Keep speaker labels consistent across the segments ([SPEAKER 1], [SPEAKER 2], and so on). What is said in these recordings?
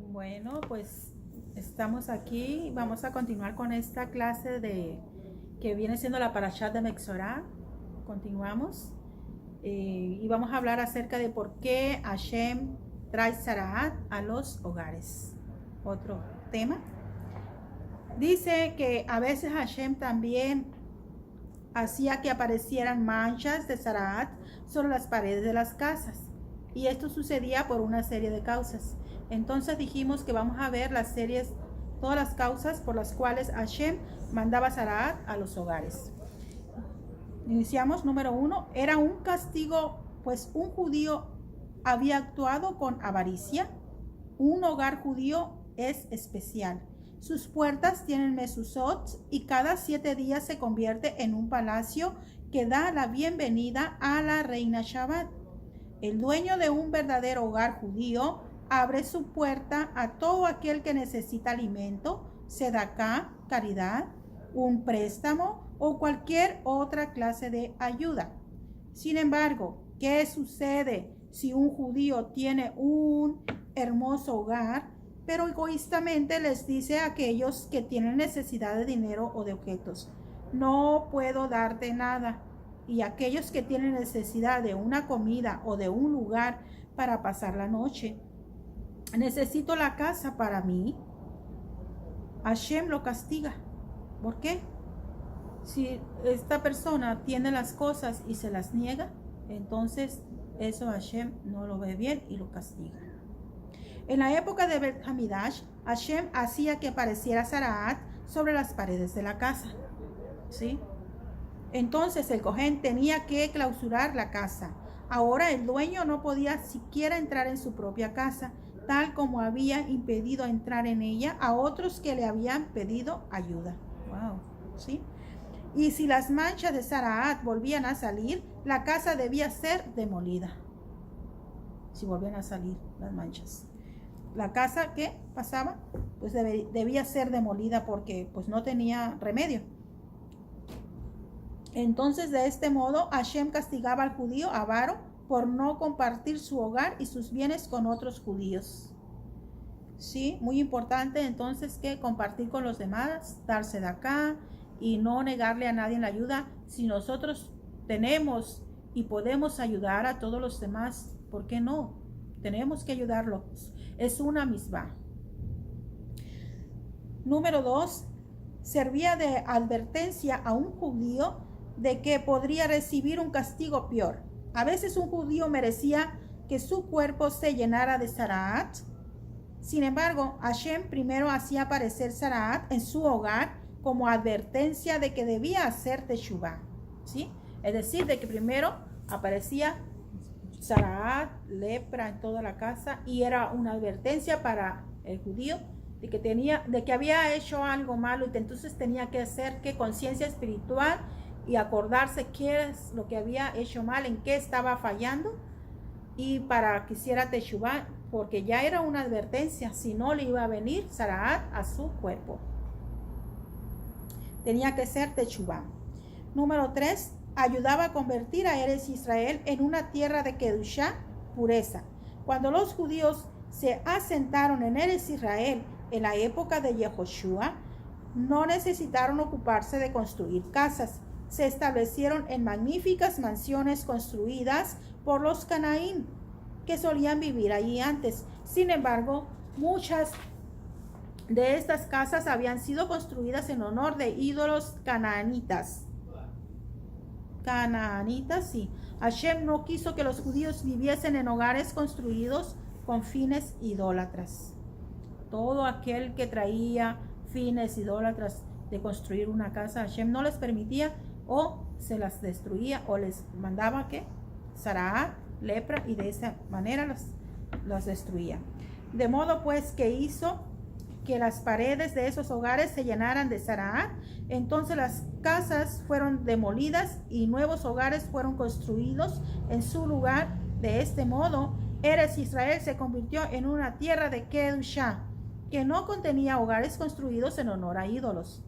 [SPEAKER 1] Bueno, pues estamos aquí. Vamos a continuar con esta clase que viene siendo la Parashat de Mexorá. Continuamos y vamos a hablar acerca de por qué Hashem trae Zaraat a los hogares. Otro tema. Dice que a veces Hashem también hacía que aparecieran manchas de Zaraat sobre las paredes de las casas. Y esto sucedía por una serie de causas. Entonces dijimos que vamos a ver todas las causas por las cuales Hashem mandaba Zaraat a los hogares. Iniciamos. Número 1, era un castigo, pues un judío había actuado con avaricia. Un hogar judío es especial. Sus puertas tienen mezuzot y cada 7 días se convierte en un palacio que da la bienvenida a la reina Shabbat. El dueño de un verdadero hogar judío abre su puerta a todo aquel que necesita alimento, sedacá, caridad, un préstamo o cualquier otra clase de ayuda. Sin embargo, ¿qué sucede si un judío tiene un hermoso hogar, pero egoístamente les dice a aquellos que tienen necesidad de dinero o de objetos: no puedo darte nada? Y aquellos que tienen necesidad de una comida o de un lugar para pasar la noche: necesito la casa para mí. Hashem lo castiga. ¿Por qué? Si esta persona tiene las cosas y se las niega, entonces eso Hashem no lo ve bien y lo castiga. En la época de Bet Hamidash, Hashem hacía que apareciera Zaraat sobre las paredes de la casa. ¿Sí? Entonces el Cohen tenía que clausurar la casa. Ahora el dueño no podía siquiera entrar en su propia casa, tal como había impedido entrar en ella a otros que le habían pedido ayuda. Wow, ¿sí? Y si las manchas de Zaraat volvían a salir, la casa debía ser demolida. Si volvían a salir las manchas, la casa, ¿qué pasaba? Pues debía ser demolida porque pues no tenía remedio. Entonces, de este modo, Hashem castigaba al judío avaro por no compartir su hogar y sus bienes con otros judíos. Sí, muy importante entonces que compartir con los demás, darse de acá y no negarle a nadie la ayuda. Si nosotros tenemos y podemos ayudar a todos los demás, ¿por qué no? Tenemos que ayudarlos. Es una misvá. Número 2, servía de advertencia a un judío de que podría recibir un castigo peor. A veces un judío merecía que su cuerpo se llenara de Zaraat. Sin embargo, Hashem primero hacía aparecer Zaraat en su hogar como advertencia de que debía hacer teshuvá. ¿Sí? Es decir, de que primero aparecía Zaraat, lepra en toda la casa, y era una advertencia para el judío de que había hecho algo malo, y entonces tenía que hacer conciencia espiritual y acordarse qué es lo que había hecho mal, en qué estaba fallando, y para que hiciera teshuvá, porque ya era una advertencia, si no le iba a venir Zaraat a su cuerpo. Tenía que ser teshuvá. Número 3, ayudaba a convertir a Eretz Israel en una tierra de Kedushá, pureza. Cuando los judíos se asentaron en Eretz Israel en la época de Yehoshua, no necesitaron ocuparse de construir casas. Se establecieron en magníficas mansiones construidas por los canaín, que solían vivir allí antes. Sin embargo, muchas de estas casas habían sido construidas en honor de ídolos canaanitas. Sí. Hashem no quiso que los judíos viviesen en hogares construidos con fines idólatras. Todo aquel que traía fines idólatras de construir una casa, Hashem no les permitía, o se las destruía, o les mandaba Zaraat, lepra, y de esa manera las destruía. De modo pues que hizo que las paredes de esos hogares se llenaran de Zaraat. Entonces las casas fueron demolidas y nuevos hogares fueron construidos en su lugar. De este modo, Eretz Israel se convirtió en una tierra de Kedushá, que no contenía hogares construidos en honor a ídolos.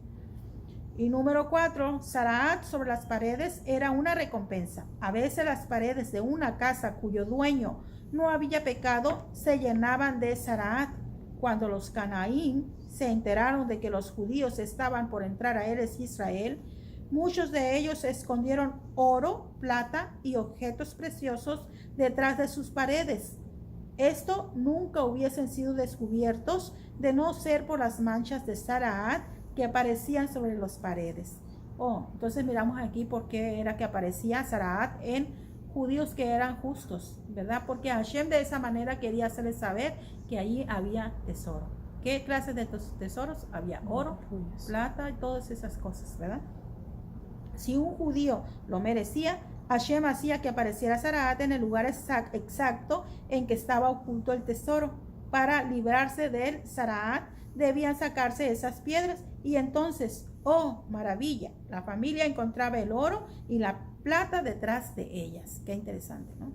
[SPEAKER 1] Y número 4, Zaraat sobre las paredes era una recompensa. A veces las paredes de una casa cuyo dueño no había pecado se llenaban de Zaraat. Cuando los canaín se enteraron de que los judíos estaban por entrar a Eretz Israel, muchos de ellos escondieron oro, plata y objetos preciosos detrás de sus paredes. Esto nunca hubiesen sido descubiertos de no ser por las manchas de Zaraat que aparecían sobre las paredes. Entonces miramos aquí por qué era que aparecía Zaraat en judíos que eran justos, ¿verdad? Porque Hashem de esa manera quería hacerles saber que allí había tesoro. ¿Qué clase de tesoros? Había oro, plata y todas esas cosas, ¿verdad? Si un judío lo merecía, Hashem hacía que apareciera Zaraat en el lugar exacto en que estaba oculto el tesoro. Para librarse del Zaraat, debían sacarse esas piedras y entonces, maravilla, la familia encontraba el oro y la plata detrás de ellas. Qué interesante, ¿no?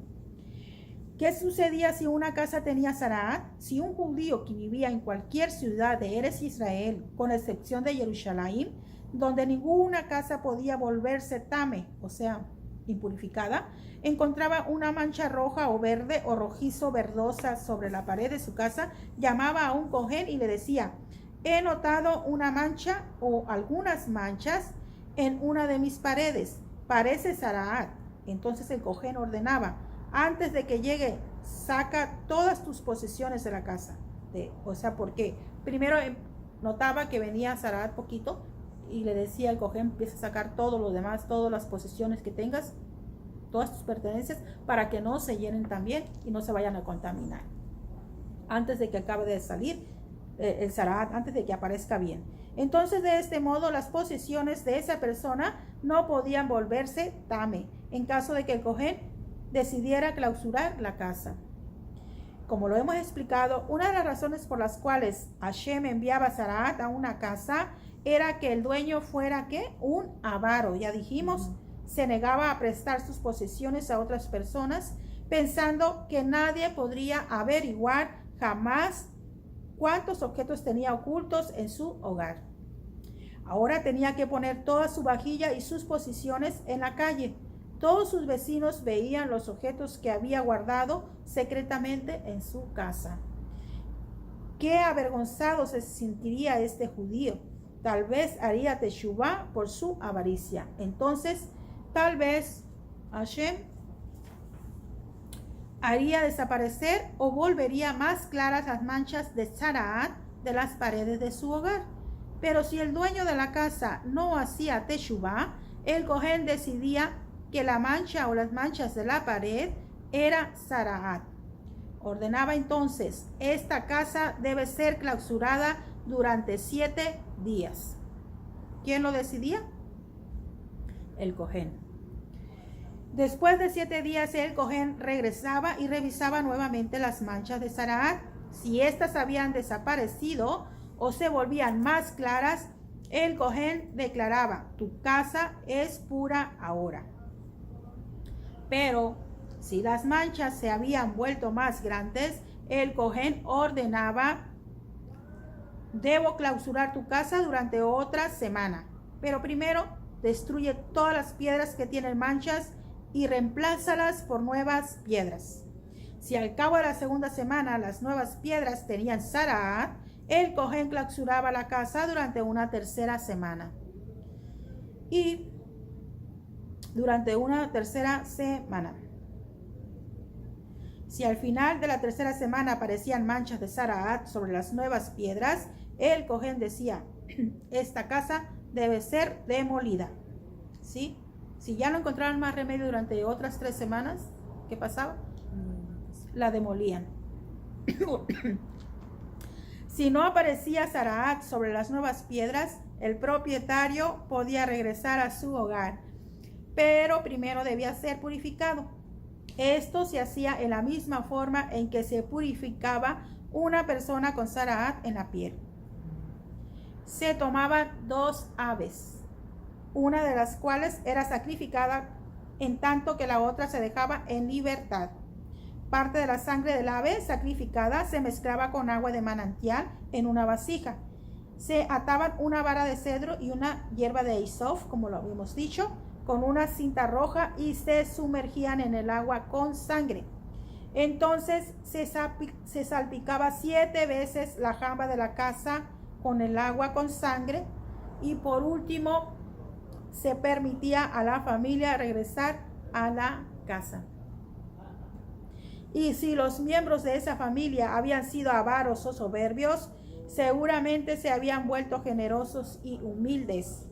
[SPEAKER 1] ¿Qué sucedía si una casa tenía Zaraat? Si un judío que vivía en cualquier ciudad de Eretz Israel, con excepción de Jerusalén, donde ninguna casa podía volverse tame, o sea, impurificada, encontraba una mancha roja o verde o rojizo verdosa sobre la pared de su casa, llamaba a un cojén y le decía: he notado una mancha o algunas manchas en una de mis paredes, parece Zaraat. Entonces el cojén ordenaba: antes de que llegue, saca todas tus posesiones de la casa. Porque primero notaba que venía Zaraat poquito y le decía al cojén: empieza a sacar todo lo demás, todas las posesiones que tengas, todas tus pertenencias, para que no se llenen también y no se vayan a contaminar antes de que acabe de salir el Zaraat, antes de que aparezca bien. Entonces, de este modo, las posesiones de esa persona no podían volverse tame en caso de que el cojén decidiera clausurar la casa. Como lo hemos explicado, una de las razones por las cuales Hashem enviaba Zaraat a una casa era que el dueño fuera ¿qué? Un avaro. Ya dijimos, se negaba a prestar sus posesiones a otras personas, pensando que nadie podría averiguar jamás cuántos objetos tenía ocultos en su hogar. Ahora tenía que poner toda su vajilla y sus posesiones en la calle. Todos sus vecinos veían los objetos que había guardado secretamente en su casa. Qué avergonzado se sentiría este judío. Tal vez haría teshuvá por su avaricia. Entonces, tal vez Hashem haría desaparecer o volvería más claras las manchas de Zaraat de las paredes de su hogar. Pero si el dueño de la casa no hacía teshuvá, el cojén decidía que la mancha o las manchas de la pared era Zaraat. Ordenaba entonces: esta casa debe ser clausurada durante 7 días. ¿Quién lo decidía? El cojén. Después de 7 días, el cojén regresaba y revisaba nuevamente las manchas de Zaraat. Si éstas habían desaparecido o se volvían más claras, el cojén declaraba: tu casa es pura ahora. Pero si las manchas se habían vuelto más grandes, el cojén ordenaba: debo clausurar tu casa durante otra semana. Pero primero destruye todas las piedras que tienen manchas y reemplázalas por nuevas piedras. Si al cabo de la segunda semana las nuevas piedras tenían Zaraat, el cojén clausuraba la casa durante una tercera semana. Y durante una tercera semana. Si al final de la tercera semana aparecían manchas de Zaraat sobre las nuevas piedras, el cojén decía: esta casa debe ser demolida. ¿Sí? Si ya no encontraban más remedio durante otras 3 semanas, ¿qué pasaba? La demolían. Si no aparecía Zaraat sobre las nuevas piedras, el propietario podía regresar a su hogar, pero primero debía ser purificado. Esto se hacía en la misma forma en que se purificaba una persona con Zaraat en la piel. Se tomaban 2 aves, una de las cuales era sacrificada, en tanto que la otra se dejaba en libertad. Parte de la sangre del ave sacrificada se mezclaba con agua de manantial en una vasija. Se ataban una vara de cedro y una hierba de hisof, como lo habíamos dicho, con una cinta roja, y se sumergían en el agua con sangre. Entonces se salpicaba 7 veces la jamba de la casa con el agua con sangre, y por último se permitía a la familia regresar a la casa. Y si los miembros de esa familia habían sido avaros o soberbios, seguramente se habían vuelto generosos y humildes.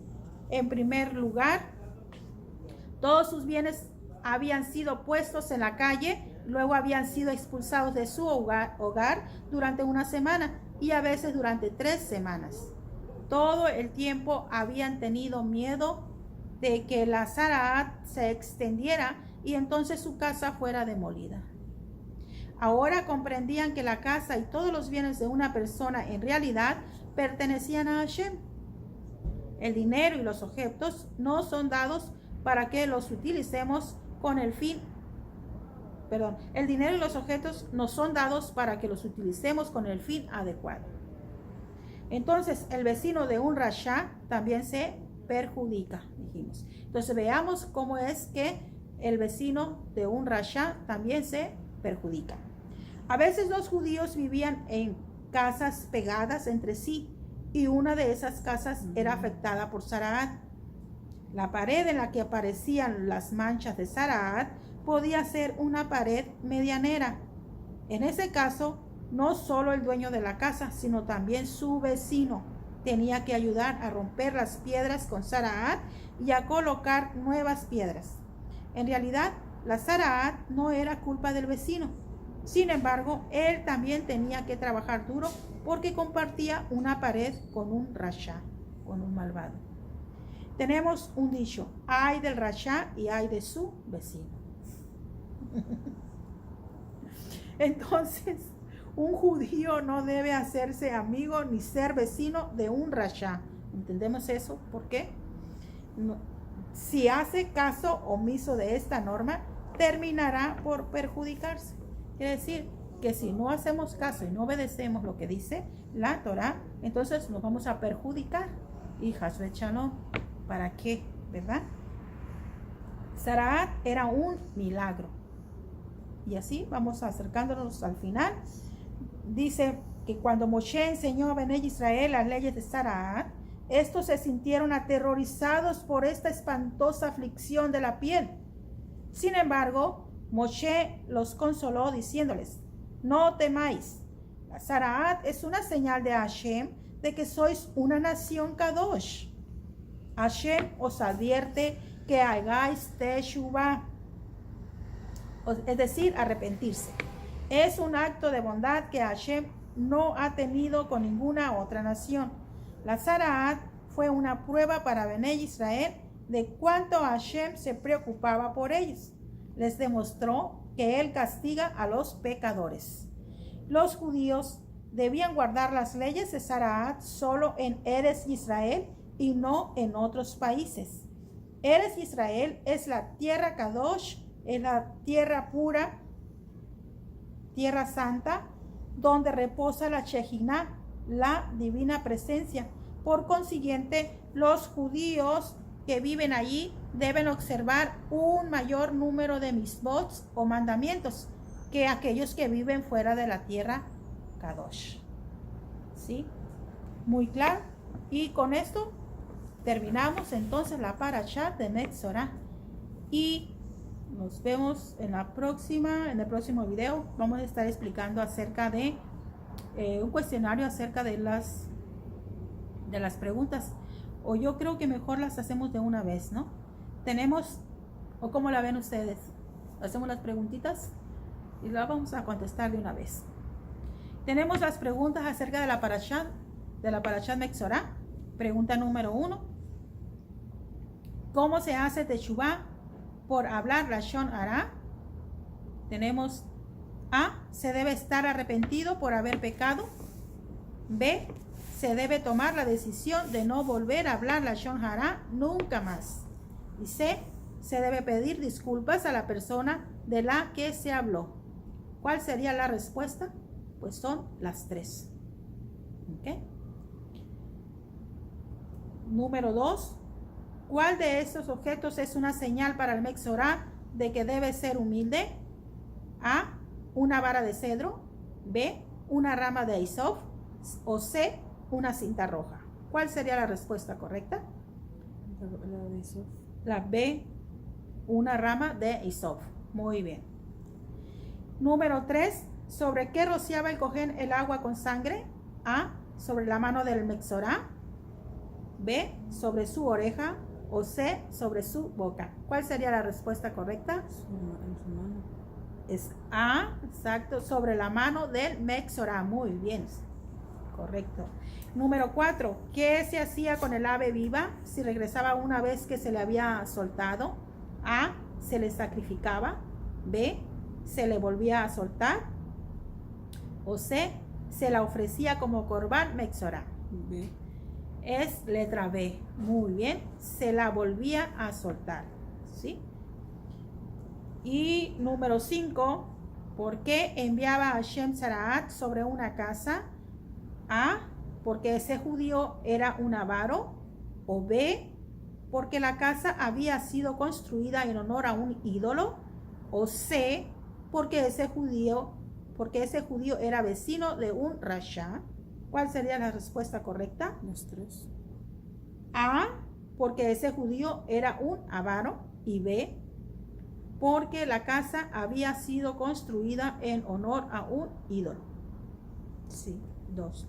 [SPEAKER 1] En primer lugar, todos sus bienes habían sido puestos en la calle, luego habían sido expulsados de su hogar durante una semana y a veces durante 3 semanas. Todo el tiempo habían tenido miedo de que la Zaraat se extendiera y entonces su casa fuera demolida. Ahora comprendían que la casa y todos los bienes de una persona en realidad pertenecían a Hashem. El dinero y los objetos no son dados para que los utilicemos con el fin. El dinero y los objetos no son dados para que los utilicemos con el fin adecuado. Entonces, el vecino de un rasha también se perjudica, dijimos. Entonces, veamos cómo es que el vecino de un rasha también se perjudica. A veces los judíos vivían en casas pegadas entre sí y una de esas casas era afectada por Zaraat. La pared en la que aparecían las manchas de Zaraat podía ser una pared medianera. En ese caso, no solo el dueño de la casa, sino también su vecino tenía que ayudar a romper las piedras con Zaraat y a colocar nuevas piedras. En realidad, la Zaraat no era culpa del vecino. Sin embargo, él también tenía que trabajar duro porque compartía una pared con un rasha, con un malvado. Tenemos un dicho: ay del rasha y ay de su vecino. Entonces, un judío no debe hacerse amigo ni ser vecino de un rasha. ¿Entendemos eso? ¿Por qué? No. Si hace caso omiso de esta norma, terminará por perjudicarse. Quiere decir que si no hacemos caso y no obedecemos lo que dice la Torah, entonces nos vamos a perjudicar. Y Hasbe Shalom, ¿para qué? ¿Verdad? Zaraat era un milagro. Y así vamos acercándonos al final. Dice que cuando Moshe enseñó a Bené Israel las leyes de Zaraat, estos se sintieron aterrorizados por esta espantosa aflicción de la piel. Sin embargo, Moshe los consoló diciéndoles: no temáis, la Zaraat es una señal de Hashem de que sois una nación Kadosh. Hashem os advierte que hagáis teshuvah, es decir, arrepentirse. Es un acto de bondad que Hashem no ha tenido con ninguna otra nación. La Zaraat fue una prueba para Bené Israel de cuánto Hashem se preocupaba por ellos. Les demostró que él castiga a los pecadores. Los judíos debían guardar las leyes de Zaraat solo en Eretz Israel y no en otros países. Eretz Israel es la tierra Kadosh, es la tierra pura, tierra santa, donde reposa la Shejinah, la divina presencia. Por consiguiente, los judíos que viven allí deben observar un mayor número de mitzvot o mandamientos que aquellos que viven fuera de la tierra Kadosh. ¿Sí? Muy claro. Y con esto terminamos entonces la parashá de Metzorah. Y nos vemos en el próximo video. Vamos a estar explicando acerca de un cuestionario acerca de las preguntas. O yo creo que mejor las hacemos de una vez, ¿no? Tenemos, o cómo la ven ustedes, hacemos las preguntitas y las vamos a contestar de una vez. Tenemos las preguntas acerca de la parashá Metzorah. Pregunta número 1: ¿cómo se hace teshuvah por hablar lashon hara? Tenemos A: se debe estar arrepentido por haber pecado. B: se debe tomar la decisión de no volver a hablar lashon hara nunca más. Y C: se debe pedir disculpas a la persona de la que se habló. ¿Cuál sería la respuesta? Pues son las 3. ¿Okay? Número 2: ¿cuál de estos objetos es una señal para el Metzorah de que debe ser humilde? A: una vara de cedro, B, una rama de hisopo o C, una cinta roja. ¿Cuál sería la respuesta correcta?
[SPEAKER 2] La de hisopo.
[SPEAKER 1] La B, una rama de hisopo. Muy bien. Número 3. ¿Sobre qué rociaba el cojén el agua con sangre? A, sobre la mano del Mexorá. B, sobre su oreja. O C, sobre su boca. ¿Cuál sería la respuesta correcta?
[SPEAKER 2] En su mano.
[SPEAKER 1] Es A, exacto, sobre la mano del Mexorá. Muy bien, correcto. Número 4. ¿Qué se hacía con el ave viva si regresaba una vez que se le había soltado? A, se le sacrificaba. B, se le volvía a soltar. O C, se la ofrecía como corbán Mexorá.
[SPEAKER 2] B.
[SPEAKER 1] Es letra B. Muy bien. Se la volvía a soltar. ¿Sí? Y número 5. ¿Por qué enviaba a Hashem Zaraat sobre una casa? A, porque ese judío era un avaro. O B, porque la casa había sido construida en honor a un ídolo. O C, porque ese judío era vecino de un rasha. ¿Cuál sería la respuesta correcta?
[SPEAKER 2] Los tres.
[SPEAKER 1] A, porque ese judío era un avaro. Y B, porque la casa había sido construida en honor a un ídolo. Sí, 2.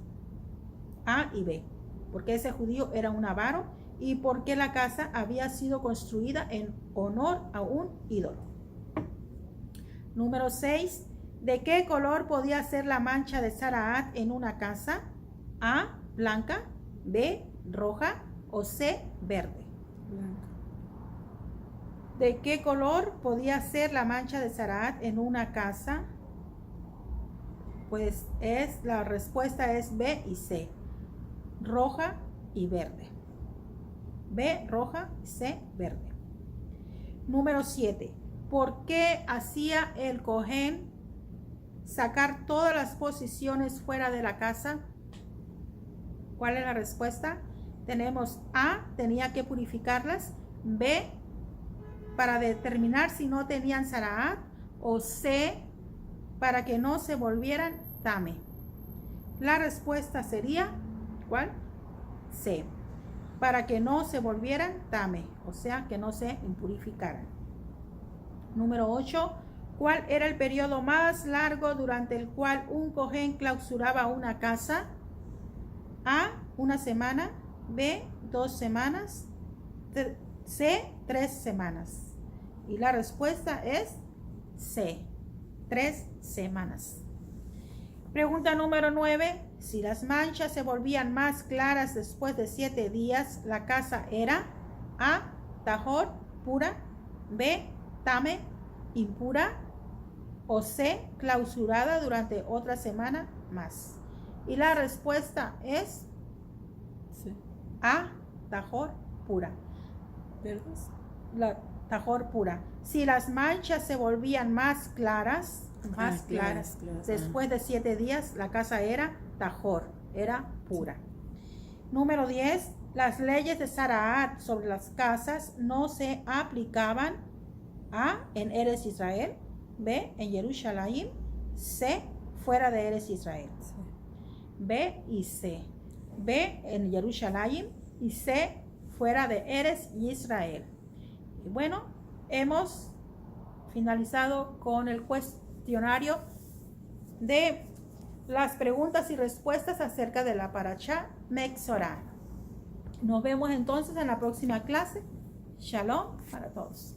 [SPEAKER 1] A y B. Porque ese judío era un avaro y porque la casa había sido construida en honor a un ídolo. Número 6. ¿De qué color podía ser la mancha de Zaraat en una casa? A, blanca. B, roja. O C, verde.
[SPEAKER 2] Blanca.
[SPEAKER 1] ¿De qué color podía ser la mancha de Zaraat en una casa? Pues la respuesta es B y C. Roja y verde. B, roja, C, verde. Número 7. ¿Por qué hacía el cojén sacar todas las posiciones fuera de la casa? ¿Cuál es la respuesta? Tenemos A, tenía que purificarlas. B, para determinar si no tenían Zaraat. O C, para que no se volvieran tame. La respuesta sería, ¿cuál? C, para que no se volvieran tame, o sea, que no se impurificaran. Número 8. ¿Cuál era el periodo más largo durante el cual un cojén clausuraba una casa? A, una semana. B, 2 semanas. C, 3 semanas. Y la respuesta es C, 3 semanas. Pregunta número 9. Si las manchas se volvían más claras después de 7 días, la casa era A, tahor, pura. B, tame, impura. O C, clausurada durante otra semana más. Y la respuesta es
[SPEAKER 2] Sí.
[SPEAKER 1] A, tahor, pura.
[SPEAKER 2] ¿Verdes?
[SPEAKER 1] La tahor pura. Si las manchas se volvían más claras,
[SPEAKER 2] claras.
[SPEAKER 1] después de 7 días, la casa era tahor, era pura. Número 10. Las leyes de Zaraat sobre las casas no se aplicaban. A, en Eretz Israel. B, en Jerusalén. C, fuera de Eretz Israel.
[SPEAKER 2] Sí.
[SPEAKER 1] B y C. B, en Jerusalén. Y C, fuera de Eretz Israel. Y bueno, hemos finalizado con el cuestionario de las preguntas y respuestas acerca de la parashá Mexorá. Nos vemos entonces en la próxima clase. Shalom para todos.